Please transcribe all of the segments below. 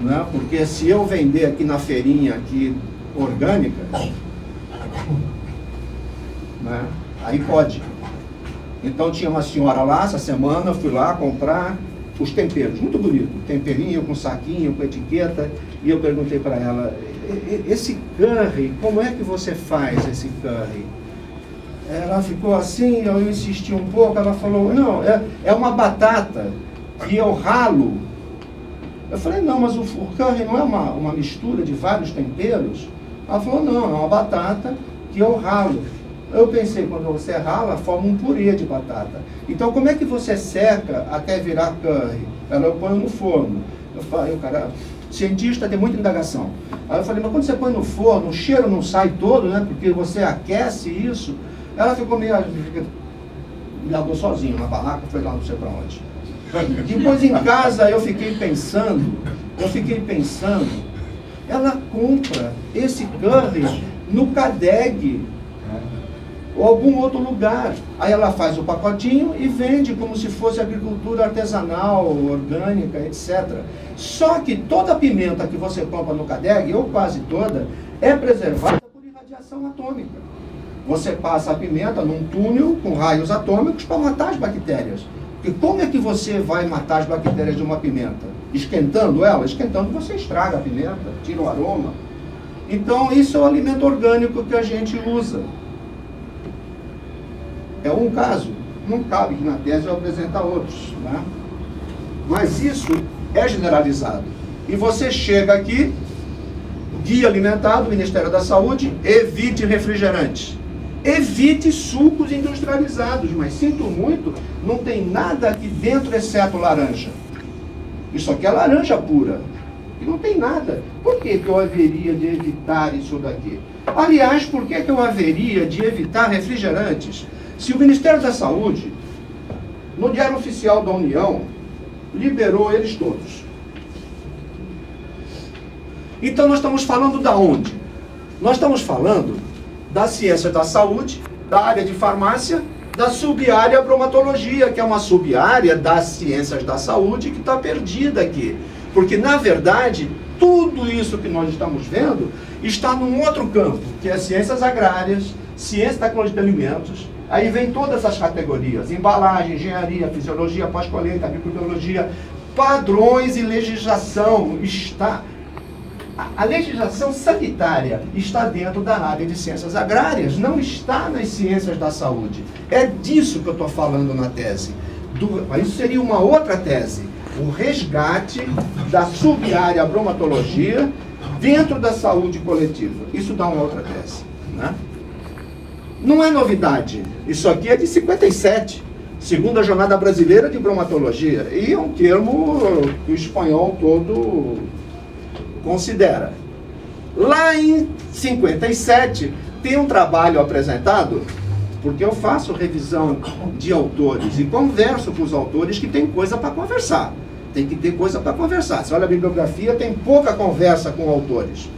né? Porque se eu vender aqui na feirinha aqui orgânica, né? Aí pode. Então tinha uma senhora lá, essa semana, eu fui lá comprar os temperos, muito bonito, temperinho com saquinho, com etiqueta, e eu perguntei para ela, esse curry, como é que você faz esse curry? Ela ficou assim, eu insisti um pouco, ela falou, não, é uma batata que eu ralo. Eu falei, não, mas o curry não é uma mistura de vários temperos? Ela falou, não, é uma batata que eu ralo. Eu pensei, quando você rala, forma um purê de batata. Então, como é que você seca até virar curry? Ela, eu ponho no forno. Eu falei, cara, cientista tem muita indagação. Aí eu falei, mas quando você põe no forno, o cheiro não sai todo, né? Porque você aquece isso. Ela ficou meio... me largou sozinho na barraca, foi lá não sei pra onde. Depois em casa eu fiquei pensando, ela compra esse curry no Cadeg ou algum outro lugar. Aí ela faz o pacotinho e vende como se fosse agricultura artesanal, orgânica, etc. Só que toda a pimenta que você compra no Cadeg, ou quase toda, é preservada por irradiação atômica. Você passa a pimenta num túnel com raios atômicos para matar as bactérias. Porque como é que você vai matar as bactérias de uma pimenta? Esquentando ela? Esquentando você estraga a pimenta, tira o aroma. Então isso é o alimento orgânico que a gente usa. É um caso, não cabe que na tese eu apresentar outros, né? Mas isso é generalizado. E você chega aqui, Guia Alimentar do Ministério da Saúde, evite refrigerantes. Evite sucos industrializados, mas sinto muito, não tem nada aqui dentro exceto laranja. Isso aqui é laranja pura. E não tem nada. Por que eu haveria de evitar isso daqui? Aliás, por que eu haveria de evitar refrigerantes? Se o Ministério da Saúde, no Diário Oficial da União, liberou eles todos. Então nós estamos falando da onde? Nós estamos falando da ciência da saúde, da área de farmácia, da sub-área bromatologia, que é uma sub-área das ciências da saúde que está perdida aqui. Porque, na verdade, tudo isso que nós estamos vendo está num outro campo, que é ciências agrárias, ciência da tecnologia de alimentos. Aí vem todas essas categorias, embalagem, engenharia, fisiologia, pós-colheita, microbiologia, padrões e legislação. A legislação sanitária está dentro da área de ciências agrárias, não está nas ciências da saúde. É disso que eu estou falando na tese. Isso seria uma outra tese. O resgate da sub-área bromatologia dentro da saúde coletiva. Isso dá uma outra tese, né? Não é novidade. Isso aqui é de 57, segunda Jornada Brasileira de Bromatologia. E é um termo que o espanhol todo considera. Lá em 57, tem um trabalho apresentado, porque eu faço revisão de autores e converso com os autores que tem coisa para conversar. Tem que ter coisa para conversar. Se olha a bibliografia, tem pouca conversa com autores.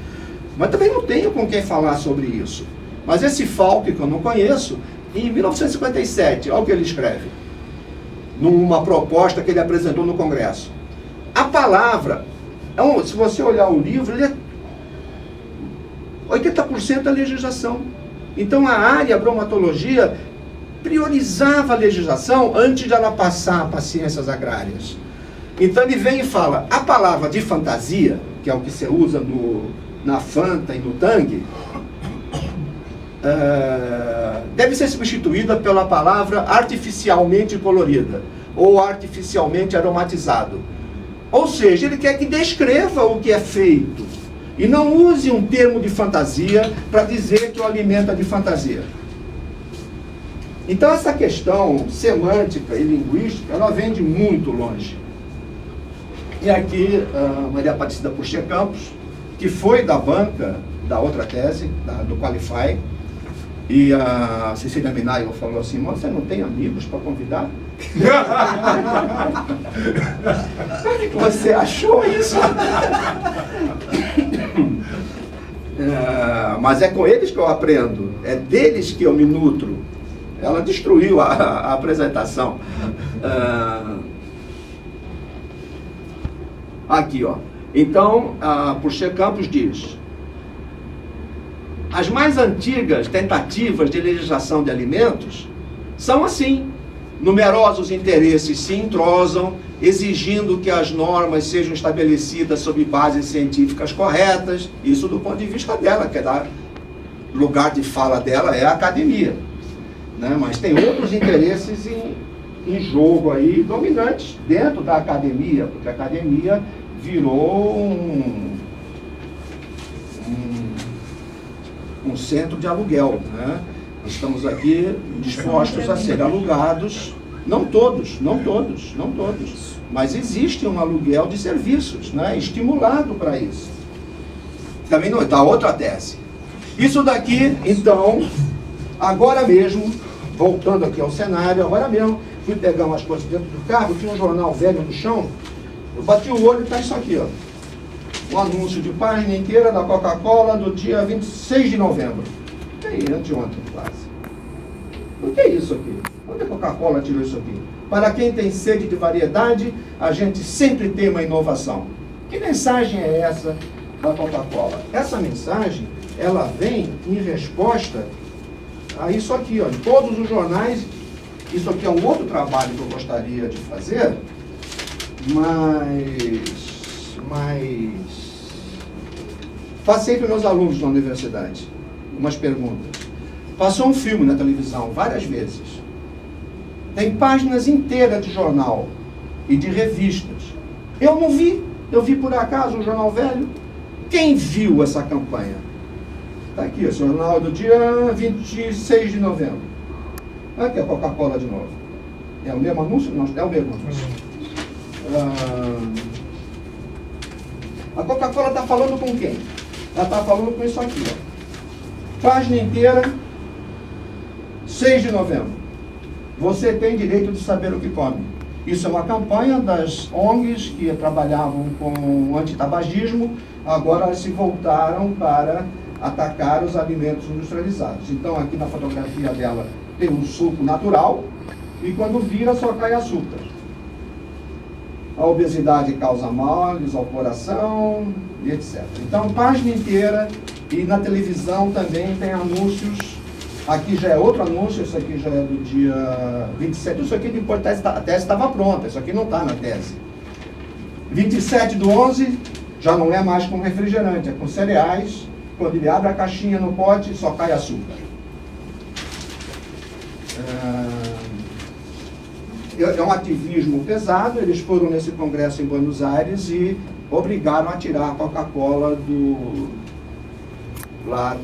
Mas também não tenho com quem falar sobre isso. Mas esse Falk, que eu não conheço, em 1957, olha o que ele escreve, numa proposta que ele apresentou no Congresso. A palavra, se você olhar o livro, ele é 80% é legislação. Então a área bromatologia priorizava a legislação antes de ela passar para ciências agrárias. Então ele vem e fala, a palavra de fantasia, que é o que você usa na Fanta e no Tang, deve ser substituída pela palavra artificialmente colorida ou artificialmente aromatizado. Ou seja, ele quer que descreva o que é feito e não use um termo de fantasia para dizer que o alimento é de fantasia. Então essa questão semântica e linguística, ela vem de muito longe. E aqui, Maria Aparecida Puxa Campos, que foi da banca da outra tese, do Qualify, e a Cecília Minaio falou assim, você não tem amigos para convidar? Você achou isso? Mas é com eles que eu aprendo, é deles que eu me nutro. Ela destruiu a apresentação. Aqui, ó. Então, Purcher Campos diz: as mais antigas tentativas de legislação de alimentos são assim. Numerosos interesses se entrosam, exigindo que as normas sejam estabelecidas sob bases científicas corretas. Isso do ponto de vista dela, que é lugar de fala dela é a academia, né? Mas tem outros interesses em jogo aí, dominantes dentro da academia, porque a academia virou um centro de aluguel, né? Estamos aqui dispostos a ser alugados, não todos, mas existe um aluguel de serviços, né? Estimulado para isso. Também não está outra tese. Isso daqui, então, agora mesmo, voltando aqui ao cenário, agora mesmo, fui pegar umas coisas dentro do carro, tinha um jornal velho no chão, eu bati o olho e está isso aqui, ó. Um anúncio de página inteira da Coca-Cola do dia 26 de novembro. Aí, anteontem, quase. O que é isso aqui? Onde a Coca-Cola tirou isso aqui? Para quem tem sede de variedade, a gente sempre tem uma inovação. Que mensagem é essa da Coca-Cola? Essa mensagem, ela vem em resposta a isso aqui, ó. Em todos os jornais, isso aqui é um outro trabalho que eu gostaria de fazer, mas passei para meus alunos na universidade umas perguntas. Passou um filme na televisão várias vezes. Tem páginas inteiras de jornal e de revistas. Eu não vi. Eu vi por acaso um jornal velho. Quem viu essa campanha? Está aqui, o jornal do dia 26 de novembro. Aqui a Coca-Cola de novo. É o mesmo anúncio? Não, é o mesmo anúncio. A Coca-Cola está falando com quem? Ela está falando com isso aqui, ó. Página inteira, 6 de novembro. Você tem direito de saber o que come. Isso é uma campanha das ONGs que trabalhavam com antitabagismo, agora se voltaram para atacar os alimentos industrializados. Então aqui na fotografia dela tem um suco natural e quando vira só cai açúcar. A obesidade causa males ao coração, e etc. Então, página inteira, e na televisão também tem anúncios. Aqui já é outro anúncio, isso aqui já é do dia 27. Isso aqui depois a tese estava pronta, isso aqui não está na tese. 27/11, já não é mais com refrigerante, é com cereais. Quando ele abre a caixinha no pote, só cai açúcar. É um ativismo pesado. Eles foram nesse congresso em Buenos Aires e obrigaram a tirar a Coca-Cola lá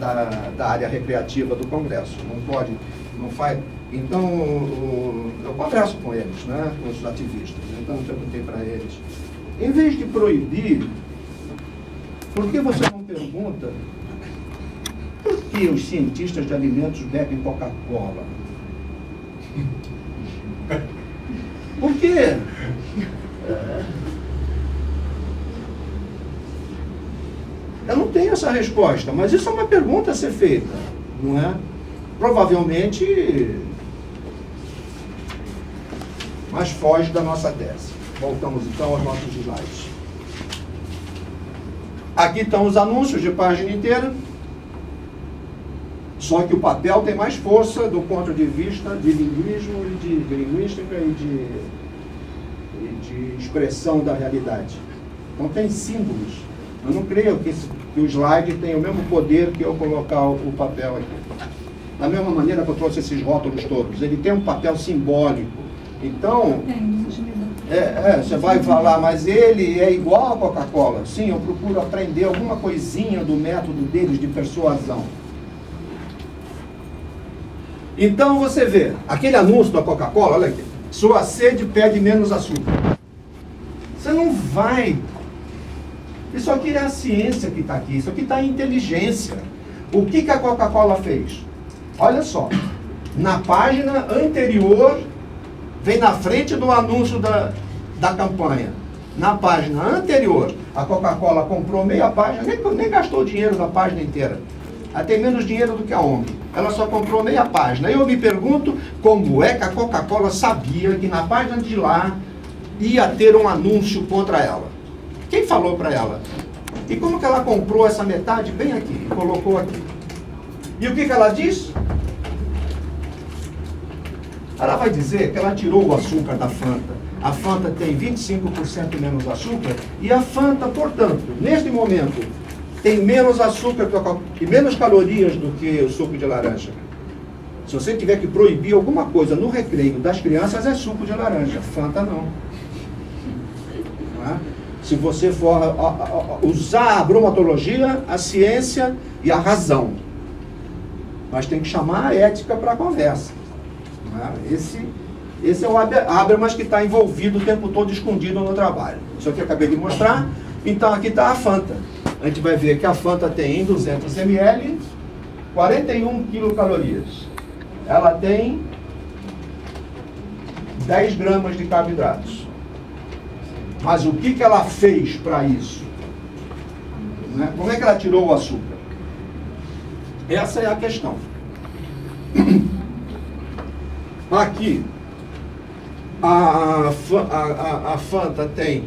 da área recreativa do congresso. Não pode, não faz. Então, eu converso com eles, né, com os ativistas. Então, eu perguntei para eles, em vez de proibir, por que você não pergunta por que os cientistas de alimentos bebem Coca-Cola? Por quê? Eu não tenho essa resposta, mas isso é uma pergunta a ser feita, não é? Provavelmente, mas foge da nossa tese. Voltamos então aos nossos slides. Aqui estão os anúncios de página inteira, só que o papel tem mais força do ponto de vista de linguismo, de linguística e de expressão da realidade. Então tem símbolos. Eu não creio que o slide tenha o mesmo poder que eu colocar o papel aqui. Da mesma maneira que eu trouxe esses rótulos todos, ele tem um papel simbólico. Então, você vai falar, mas ele é igual à Coca-Cola. Sim, eu procuro aprender alguma coisinha do método deles de persuasão. Então você vê, aquele anúncio da Coca-Cola, olha aqui, sua sede pede menos açúcar. Você não vai. Isso aqui é a ciência que está aqui, isso aqui está a inteligência. O que a Coca-Cola fez? Olha só, na página anterior, vem na frente do anúncio da campanha. Na página anterior, a Coca-Cola comprou meia página, nem gastou dinheiro na página inteira. Ela tem menos dinheiro do que a ONG. Ela só comprou meia página. Eu me pergunto como é que a Coca-Cola sabia que na página de lá ia ter um anúncio contra ela. Quem falou para ela? E como que ela comprou essa metade bem aqui e colocou aqui? E o que ela diz? Ela vai dizer que ela tirou o açúcar da Fanta. A Fanta tem 25% menos açúcar e a Fanta, portanto, neste momento, tem menos açúcar e menos calorias do que o suco de laranja. Se você tiver que proibir alguma coisa no recreio das crianças, é suco de laranja. Fanta não. Não é? Se você for usar a bromatologia, a ciência e a razão. Mas tem que chamar a ética para a conversa. Não é? Esse é o Habermas que está envolvido o tempo todo escondido no trabalho. Isso aqui eu acabei de mostrar. Então aqui está a Fanta. A gente vai ver que a Fanta tem em 200 ml 41 quilocalorias. Ela tem 10 gramas de carboidratos. Mas o que ela fez para isso? Né? Como é que ela tirou o açúcar? Essa é a questão. Aqui, a Fanta tem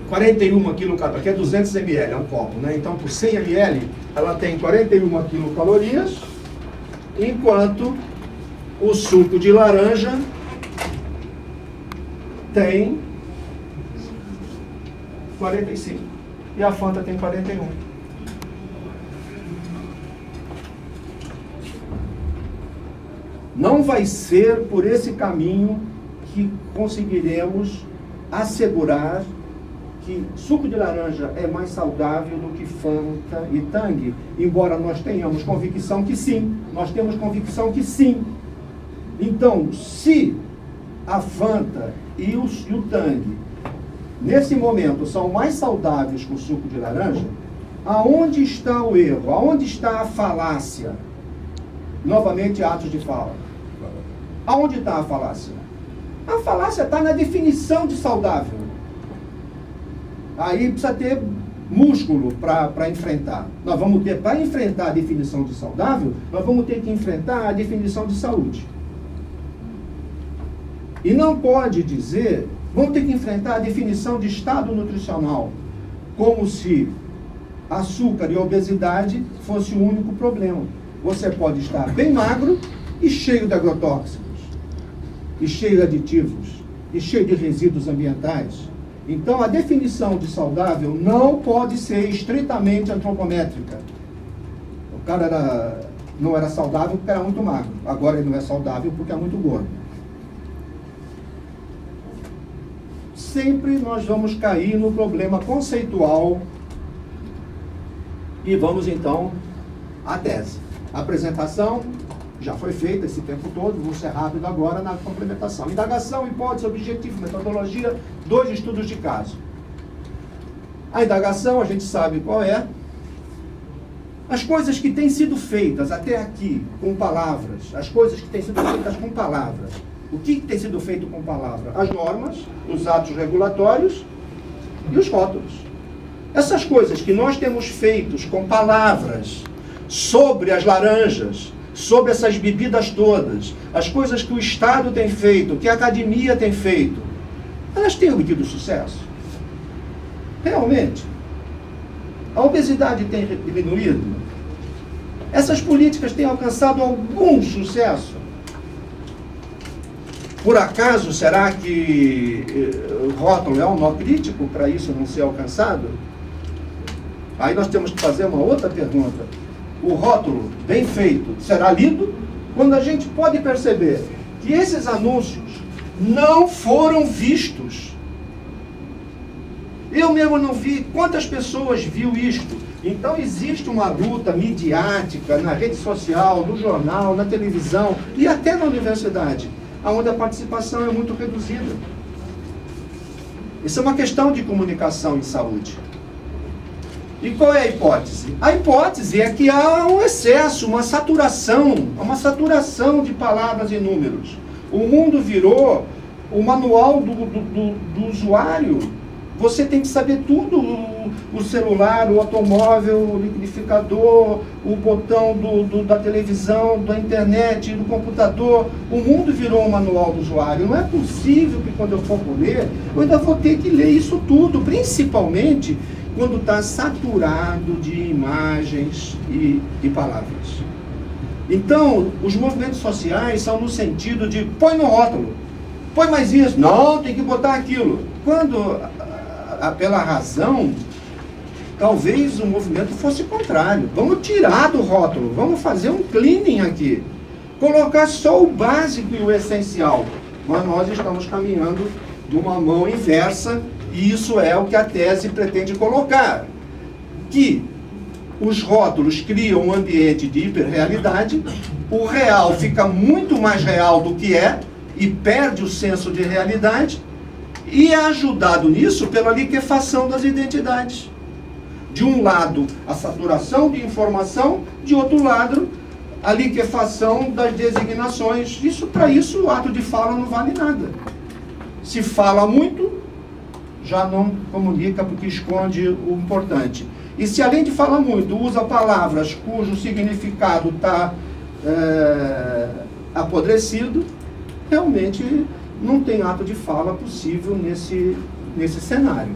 41 quilocalorias, aqui é 200 ml, é um copo, né? Então, por 100 ml, ela tem 41 quilocalorias, enquanto o suco de laranja tem 45. E a Fanta tem 41. Não vai ser por esse caminho que conseguiremos assegurar que suco de laranja é mais saudável do que Fanta e Tang, embora nós tenhamos convicção que sim. Nós temos convicção que sim. Então, se a Fanta e o Tang, nesse momento, são mais saudáveis que o suco de laranja, aonde está o erro? Aonde está a falácia? Novamente, atos de fala. Aonde está a falácia? A falácia está na definição de saudável. Aí precisa ter músculo para enfrentar. Nós vamos ter, para enfrentar a definição de saudável, nós vamos ter que enfrentar a definição de saúde. E não pode dizer, vamos ter que enfrentar a definição de estado nutricional, como se açúcar e obesidade fosse o único problema. Você pode estar bem magro e cheio de agrotóxicos, e cheio de aditivos, e cheio de resíduos ambientais. Então, a definição de saudável não pode ser estritamente antropométrica. O cara não era saudável porque era muito magro. Agora ele não é saudável porque é muito gordo. Sempre nós vamos cair no problema conceitual e vamos, então, à tese. A apresentação já foi feita esse tempo todo, vou ser rápido agora na complementação. Indagação, hipótese, objetivo, metodologia, 2 estudos de caso. A indagação, a gente sabe qual é. As coisas que têm sido feitas até aqui com palavras, as coisas que têm sido feitas com palavras. O que tem sido feito com palavras? As normas, os atos regulatórios e os rótulos. Essas coisas que nós temos feitos com palavras sobre as laranjas, sobre essas bebidas todas, as coisas que o Estado tem feito, que a academia tem feito, elas têm obtido sucesso? Realmente? A obesidade tem diminuído? Essas políticas têm alcançado algum sucesso? Por acaso, será que o rótulo é um nó crítico para isso não ser alcançado? Aí nós temos que fazer uma outra pergunta. O rótulo, bem feito, será lido? Quando a gente pode perceber que esses anúncios não foram vistos. Eu mesmo não vi. Quantas pessoas viu isto? Então existe uma luta midiática na rede social, no jornal, na televisão e até na universidade, onde a participação é muito reduzida. Isso é uma questão de comunicação em saúde. E qual é a hipótese? A hipótese é que há um excesso, uma saturação de palavras e números. O mundo virou o manual do usuário. Você tem que saber tudo, o celular, o automóvel, o liquidificador, o botão da televisão, da internet, do computador. O mundo virou um manual do usuário. Não é possível que quando eu for ler, eu ainda vou ter que ler isso tudo, principalmente quando está saturado de imagens e palavras. Então, os movimentos sociais são no sentido de põe no rótulo, põe mais isso, não, tem que botar aquilo. Quando, pela razão, talvez o movimento fosse contrário. Vamos tirar do rótulo, vamos fazer um cleaning aqui, colocar só o básico e o essencial. Mas nós estamos caminhando de uma mão inversa, e isso é o que a tese pretende colocar, que os rótulos criam um ambiente de hiperrealidade, o real fica muito mais real do que é, e perde o senso de realidade, e é ajudado nisso pela liquefação das identidades. De um lado, a saturação de informação, de outro lado, a liquefação das designações. Para isso, o ato de fala não vale nada. Se fala muito, já não comunica porque esconde o importante. E se além de falar muito, usa palavras cujo significado está apodrecido, realmente não tem ato de fala possível nesse cenário.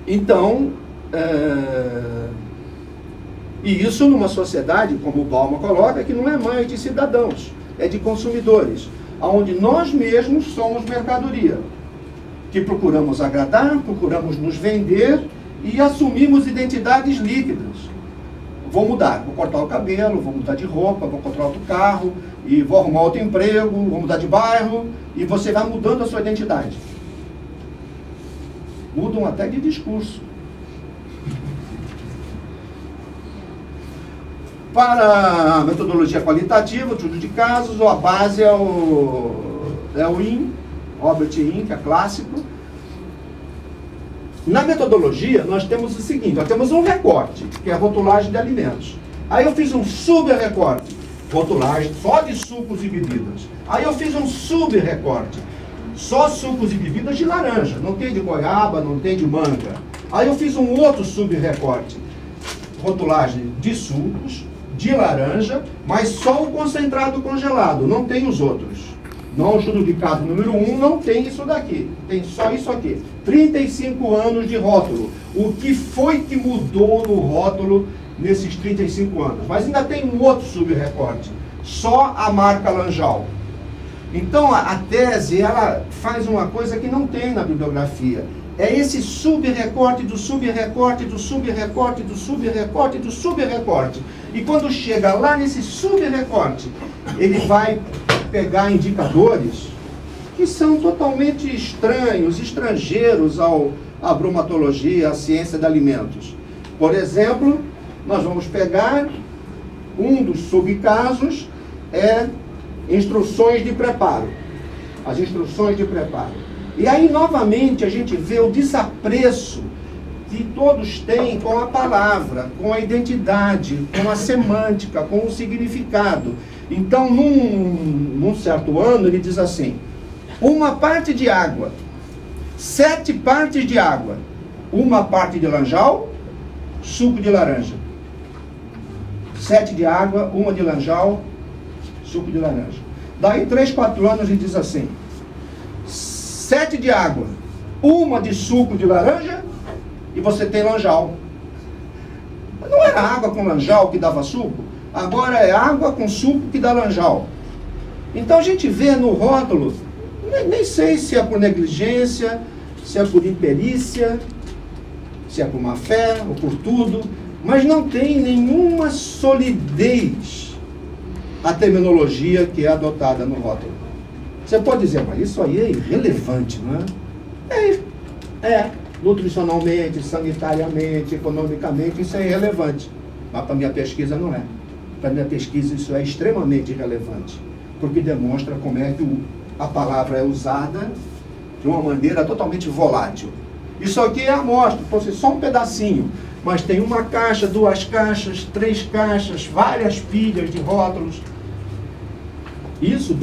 Então, e isso numa sociedade, como o Bauman coloca, que não é mais de cidadãos, é de consumidores, onde nós mesmos somos mercadoria, que procuramos agradar, procuramos nos vender e assumimos identidades líquidas. Vou mudar, vou cortar o cabelo, vou mudar de roupa, vou comprar outro carro, e vou arrumar outro emprego, vou mudar de bairro, e você vai mudando a sua identidade. Mudam até de discurso. Para a metodologia qualitativa, estudo de casos, a base é o IN, Robert IN, que é clássico. Na metodologia, nós temos o seguinte, nós temos um recorte, que é a rotulagem de alimentos. Aí eu fiz um sub-recorte, rotulagem só de sucos e bebidas. Aí eu fiz um sub-recorte, só sucos e bebidas de laranja, não tem de goiaba, não tem de manga. Aí eu fiz um outro sub-recorte, rotulagem de sucos, de laranja, mas só o concentrado congelado, não tem os outros. No estudo de caso número 1 não tem isso daqui, tem só isso aqui. 35 anos de rótulo. O que foi que mudou no rótulo nesses 35 anos? Mas ainda tem um outro sub-recorte, só a marca Lanjal. Então a tese, ela faz uma coisa que não tem na bibliografia. É esse sub-recorte do sub-recorte do sub-recorte do sub-recorte do sub-recorte. E quando chega lá nesse sub-recorte, ele vai pegar indicadores que são totalmente estranhos, estrangeiros à bromatologia, à ciência de alimentos. Por exemplo, nós vamos pegar um dos subcasos, instruções de preparo. As instruções de preparo. E aí, novamente, a gente vê o desapreço que todos têm com a palavra, com a identidade, com a semântica, com o significado. Então, num certo ano, ele diz assim, 1 parte de água, 7 partes de água, 1 parte de lanjal, suco de laranja. 7 de água, 1 de lanjal, suco de laranja. Daí, 3, 4 anos, ele diz assim, 7 de água, 1 de suco de laranja, e você tem lanjal. Não era água com lanjal que dava suco? Agora é água com suco que dá lanjal. Então a gente vê no rótulo, nem sei se é por negligência, se é por imperícia, se é por má fé ou por tudo, mas não tem nenhuma solidez a terminologia que é adotada no rótulo. Você pode dizer, mas isso aí é irrelevante, não é? Nutricionalmente, sanitariamente, economicamente, isso é irrelevante. Mas para minha pesquisa não é. Para minha pesquisa isso é extremamente relevante, porque demonstra como é que a palavra é usada de uma maneira totalmente volátil. Isso aqui é a amostra, pode ser só um pedacinho, mas tem 1 caixa, 2 caixas, 3 caixas, várias pilhas de rótulos. Isso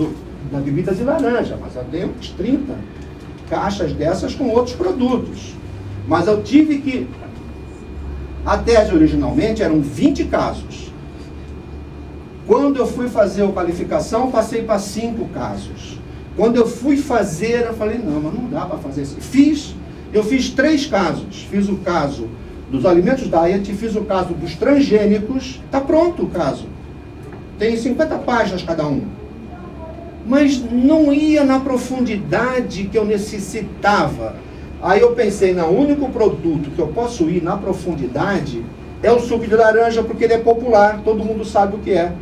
da bebida de laranja, mas eu tenho uns 30 caixas dessas com outros produtos. Mas eu tive que... A tese originalmente eram 20 casos. Quando eu fui fazer a qualificação, passei para 5 casos. Quando eu fui fazer, eu falei, não, mas não dá para fazer isso. Eu fiz 3 casos. Fiz o caso dos alimentos diet, fiz o caso dos transgênicos. Está pronto o caso. Tem 50 páginas cada um. Mas não ia na profundidade que eu necessitava. Aí eu pensei, não, o único produto que eu posso ir na profundidade é o suco de laranja, porque ele é popular, todo mundo sabe o que é.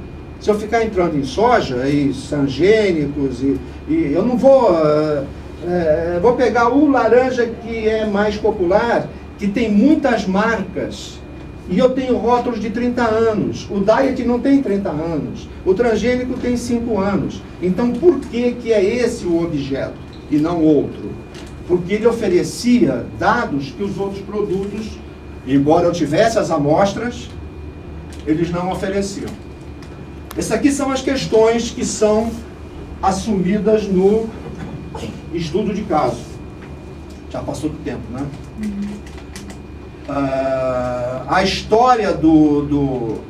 Se eu ficar entrando em soja e transgênicos, e eu não vou... vou pegar o laranja que é mais popular, que tem muitas marcas, e eu tenho rótulos de 30 anos. O diet não tem 30 anos. O transgênico tem 5 anos. Então, por que é esse o objeto e não outro? Porque ele oferecia dados que os outros produtos, embora eu tivesse as amostras, eles não ofereciam. Essas aqui são as questões que são assumidas no estudo de caso. Já passou do tempo, né? A história dos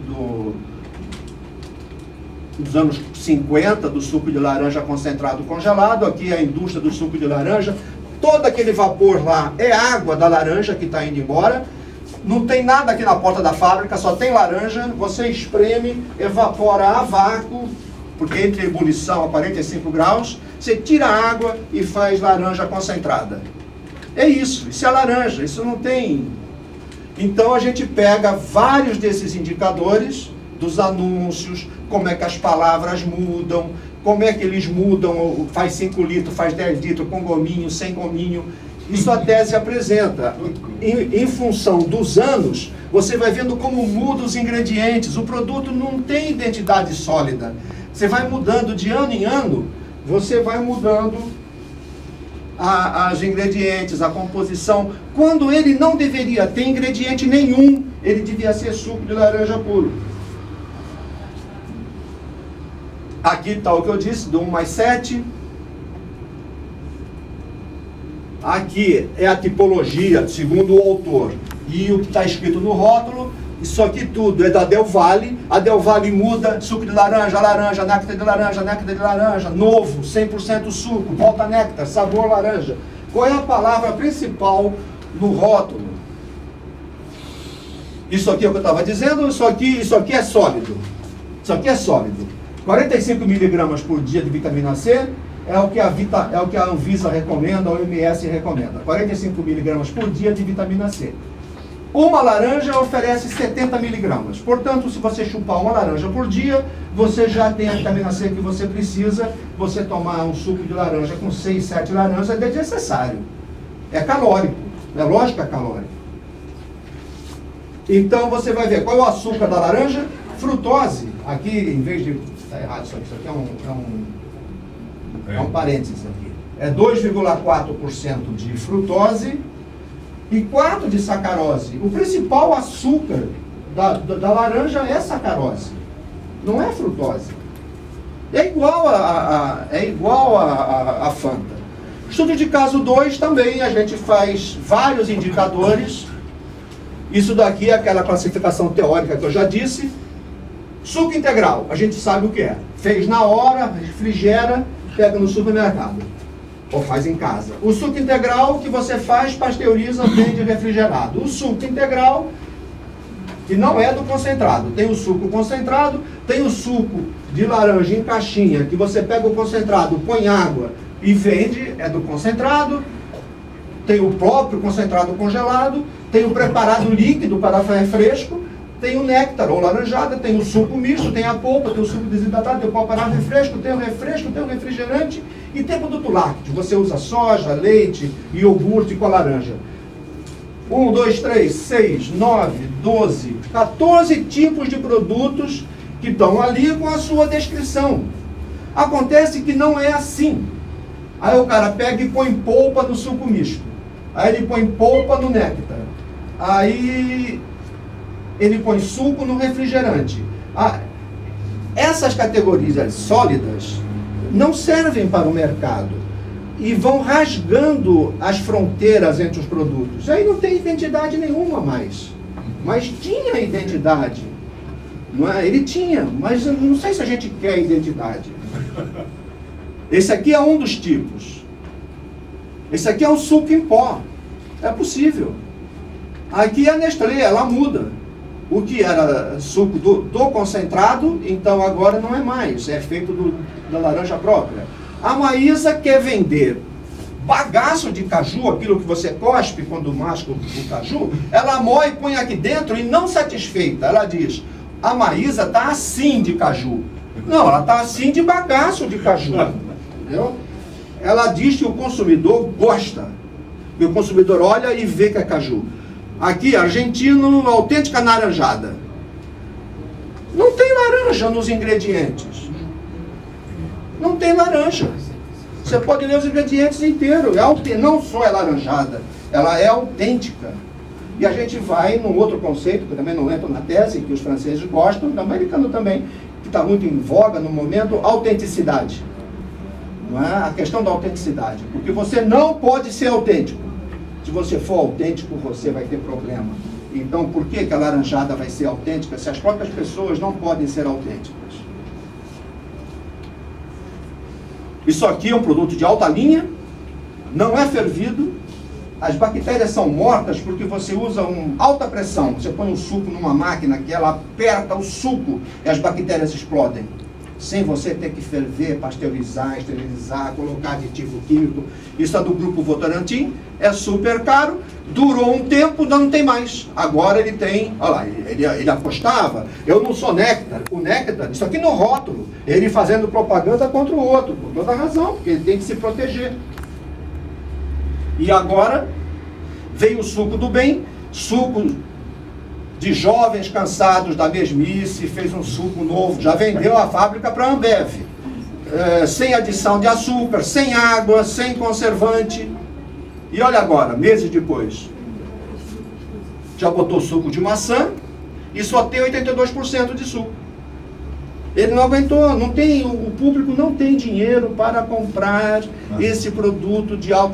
anos 50 do suco de laranja concentrado congelado. Aqui é a indústria do suco de laranja. Todo aquele vapor lá é água da laranja que está indo embora. Não tem nada aqui na porta da fábrica, só tem laranja. Você espreme, evapora a vácuo, porque entre ebulição a 45 graus, você tira a água e faz laranja concentrada. É isso é laranja, isso não tem... Então a gente pega vários desses indicadores, dos anúncios, como é que as palavras mudam, como é que eles mudam, faz 5 litros, faz 10 litros, com gominho, sem gominho. Isso a tese apresenta. Em função dos anos, você vai vendo como mudam os ingredientes. O produto não tem identidade sólida. Você vai mudando de ano em ano, você vai mudando os ingredientes, a composição. Quando ele não deveria ter ingrediente nenhum, ele devia ser suco de laranja puro. Aqui está o que eu disse, do 1 mais 7. Aqui é a tipologia, segundo o autor, e o que está escrito no rótulo. Isso aqui tudo é da Del Valle. A Del Valle muda, suco de laranja, laranja, néctar de laranja, novo, 100% suco, volta néctar, sabor laranja. Qual é a palavra principal no rótulo? Isso aqui é o que eu estava dizendo, isso aqui é sólido. Isso aqui é sólido. 45 miligramas por dia de vitamina C é o que a Anvisa recomenda, a OMS recomenda. 45 miligramas por dia de vitamina C. Uma laranja oferece 70 miligramas. Portanto, se você chupar uma laranja por dia, você já tem a vitamina C que você precisa. Você tomar um suco de laranja com 6, 7 laranjas é desnecessário. É calórico. É lógico que é calórico. Então, você vai ver qual é o açúcar da laranja. Frutose. Aqui, em vez de... Está errado isso aqui. Isso aqui é um parênteses aqui. É 2,4% de frutose e 4 de sacarose. O principal açúcar da laranja é sacarose, não é frutose. É igual a Fanta. Estudo de caso 2 também, a gente faz vários indicadores. Isso daqui é aquela classificação teórica que eu já disse. Suco integral, a gente sabe o que é. Fez na hora, refrigera, pega no supermercado. Ou faz em casa. O suco integral que você faz, pasteuriza, vende refrigerado. O suco integral, que não é do concentrado. Tem o suco concentrado, tem o suco de laranja em caixinha, que você pega o concentrado, põe água e vende, é do concentrado. Tem o próprio concentrado congelado, tem o preparado líquido para refresco, tem o néctar ou laranjada, tem o suco misto, tem a polpa, tem o suco desidratado, tem o pó para refresco, tem o refrigerante e tem o produto lácteo. Você usa soja, leite, iogurte com a laranja. 1, 2, 3, 6, 9, 12, 14 tipos de produtos que estão ali com a sua descrição. Acontece que não é assim. Aí o cara pega e põe polpa no suco misto. Aí ele põe polpa no néctar. Aí ele põe suco no refrigerante. Essas categorias sólidas, não servem para o mercado e vão rasgando as fronteiras entre os produtos. Aí não tem identidade nenhuma mais. Mas tinha identidade. Não é? Ele tinha, mas eu não sei se a gente quer identidade. Esse aqui é um dos tipos. Esse aqui é um suco em pó. É possível. Aqui é a Nestlé, ela muda. O que era suco do concentrado, então agora não é mais. É feito da laranja própria. A Maísa quer vender bagaço de caju, aquilo que você cospe quando masca o caju, ela moe e põe aqui dentro e não satisfeita. Ela diz, a Maísa está assim de caju. Não, ela está assim de bagaço de caju. Entendeu? Ela diz que o consumidor gosta. E o consumidor olha e vê que é caju. Aqui, argentino, autêntica naranjada. Não tem laranja nos ingredientes. Não tem laranja. Você pode ler os ingredientes inteiros. Não só é laranjada, ela é autêntica. E a gente vai num outro conceito, que eu também não entro na tese, que os franceses gostam, o americano também, que está muito em voga no momento, autenticidade. Não é? A questão da autenticidade. Porque você não pode ser autêntico. Se você for autêntico, você vai ter problema. Então, por que a laranjada vai ser autêntica se as próprias pessoas não podem ser autênticas? Isso aqui é um produto de alta linha, não é fervido, as bactérias são mortas porque você usa alta pressão. Você põe um suco numa máquina que ela aperta o suco e as bactérias explodem. Sem você ter que ferver, pasteurizar, esterilizar, colocar aditivo químico. Isso é do grupo Votorantim, é super caro, durou um tempo, não tem mais. Agora ele tem, olha lá, ele apostava, eu não sou néctar, o néctar, isso aqui no rótulo, ele fazendo propaganda contra o outro, por toda razão, porque ele tem que se proteger. E agora, veio o suco do bem, suco de jovens cansados da mesmice, fez um suco novo, já vendeu a fábrica para a Ambev, sem adição de açúcar, sem água, sem conservante. E olha agora, meses depois, já botou suco de maçã e só tem 82% de suco. Ele não aguentou, o público não tem dinheiro para comprar esse produto de alta